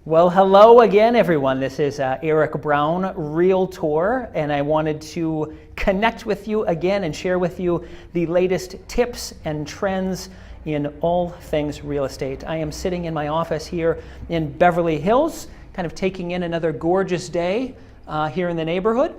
Well, hello again, everyone. This is Erik Brown, Realtor, and I wanted to connect with you again and share with you the latest tips and trends in all things real estate. I am sitting in my office here in Beverly Hills, kind of taking in another gorgeous day here in the neighborhood,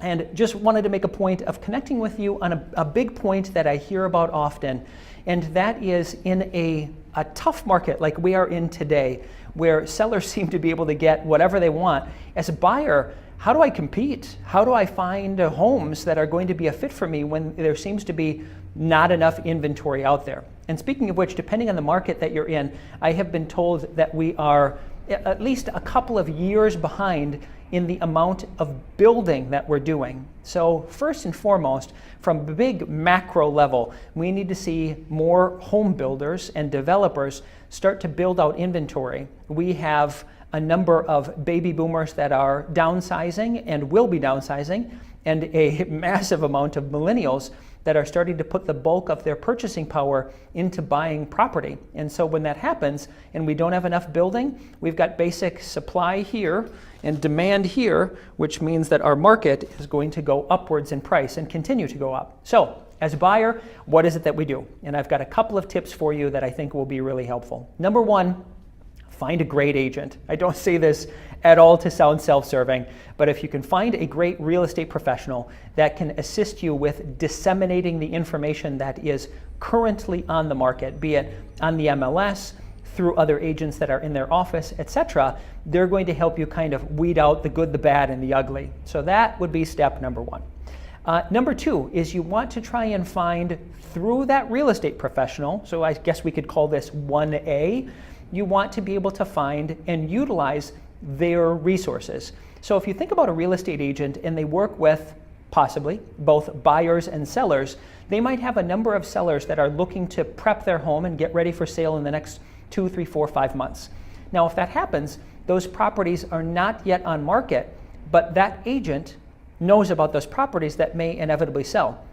and just wanted to make a point of connecting with you on a big point that I hear about often, and that is in a tough market like we are in today, where sellers seem to be able to get whatever they want. As a buyer, how do I compete? How do I find homes that are going to be a fit for me when there seems to be not enough inventory out there? And speaking of which, depending on the market that you're in, I have been told that we are at least a couple of years behind in the amount of building that we're doing. So first and foremost, from a big macro level, we need to see more home builders and developers start to build out inventory. We have a number of baby boomers that are downsizing and will be downsizing, and a massive amount of millennials that are starting to put the bulk of their purchasing power into buying property. And so when that happens and we don't have enough building, we've got basic supply here and demand here, which means that our market is going to go upwards in price and continue to go up. So as a buyer, what is it that we do? And I've got a couple of tips for you that I think will be really helpful. Number one, find a great agent. I don't say this at all to sound self-serving, but if you can find a great real estate professional that can assist you with disseminating the information that is currently on the market, be it on the MLS, through other agents that are in their office, etc., they're going to help you kind of weed out the good, the bad, and the ugly. So that would be step number one. Number two is you want to try and find through that real estate professional, so I guess we could call this 1A, you want to be able to find and utilize their resources. So if you think about a real estate agent and they work with possibly both buyers and sellers, they might have a number of sellers that are looking to prep their home and get ready for sale in the next 2, 3, 4, 5 months. Now, if that happens, those properties are not yet on market, but that agent knows about those properties that may inevitably sell.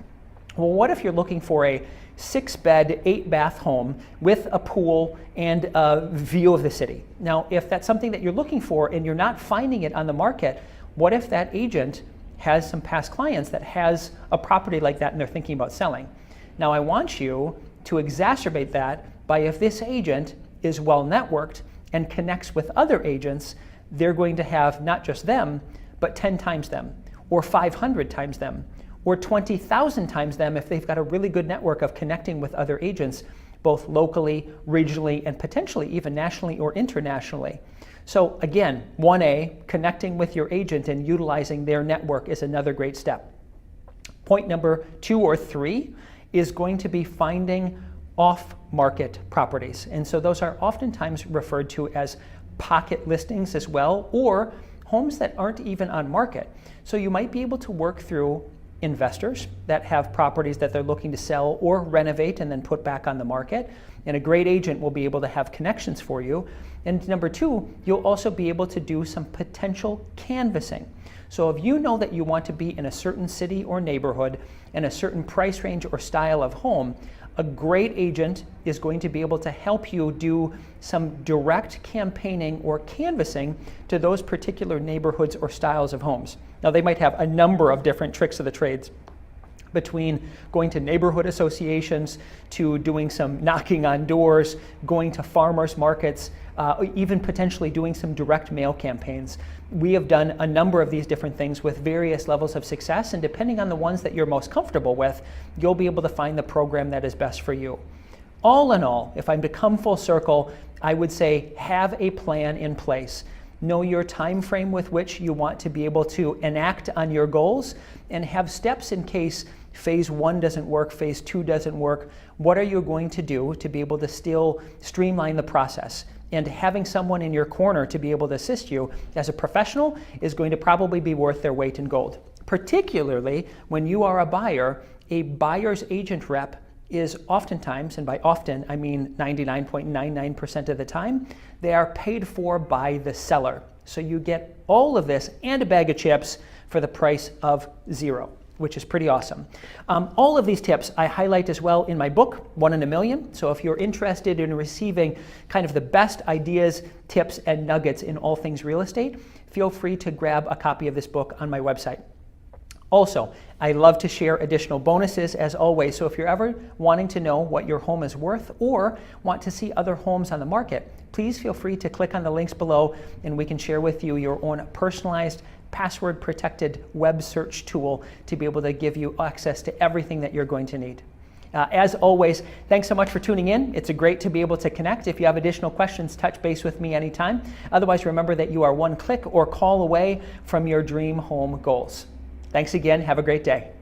Well, what if you're looking for a 6-bed, 8-bath home with a pool and a view of the city? Now, if that's something that you're looking for and you're not finding it on the market, what if that agent has some past clients that has a property like that and they're thinking about selling? Now, I want you to exacerbate that by, if this agent is well networked and connects with other agents, they're going to have not just them, but 10 times them, or 500 times them, or 20,000 times them if they've got a really good network of connecting with other agents, both locally, regionally, and potentially even nationally or internationally. So again, 1A, connecting with your agent and utilizing their network is another great step. Point number 2 or 3 is going to be finding off-market properties. And so those are oftentimes referred to as pocket listings as well, or homes that aren't even on market. So you might be able to work through investors that have properties that they're looking to sell or renovate and then put back on the market. And a great agent will be able to have connections for you. And number 2, you'll also be able to do some potential canvassing. So if you know that you want to be in a certain city or neighborhood and a certain price range or style of home, a great agent is going to be able to help you do some direct campaigning or canvassing to those particular neighborhoods or styles of homes. Now, they might have a number of different tricks of the trades, between going to neighborhood associations to doing some knocking on doors, going to farmers markets, even potentially doing some direct mail campaigns. We have done a number of these different things with various levels of success, and depending on the ones that you're most comfortable with, you'll be able to find the program that is best for you. All in all, if I'm to come full circle, I would say have a plan in place. Know your time frame with which you want to be able to enact on your goals, and have steps in case phase 1 doesn't work, phase 2 doesn't work. What are you going to do to be able to still streamline the process? And having someone in your corner to be able to assist you as a professional is going to probably be worth their weight in gold. Particularly when you are a buyer, a buyer's agent rep is oftentimes, and by often I mean 99.99% of the time, they are paid for by the seller. So you get all of this and a bag of chips for the price of 0. which is pretty awesome. All of these tips I highlight as well in my book, 1 in a Million. So if you're interested in receiving kind of the best ideas, tips, and nuggets in all things real estate, feel free to grab a copy of this book on my website. Also, I love to share additional bonuses as always, so if you're ever wanting to know what your home is worth or want to see other homes on the market, please feel free to click on the links below and we can share with you your own personalized, password-protected web search tool to be able to give you access to everything that you're going to need. As always, thanks so much for tuning in. It's great to be able to connect. If you have additional questions, touch base with me anytime. Otherwise, remember that you are one click or call away from your dream home goals. Thanks again. Have a great day.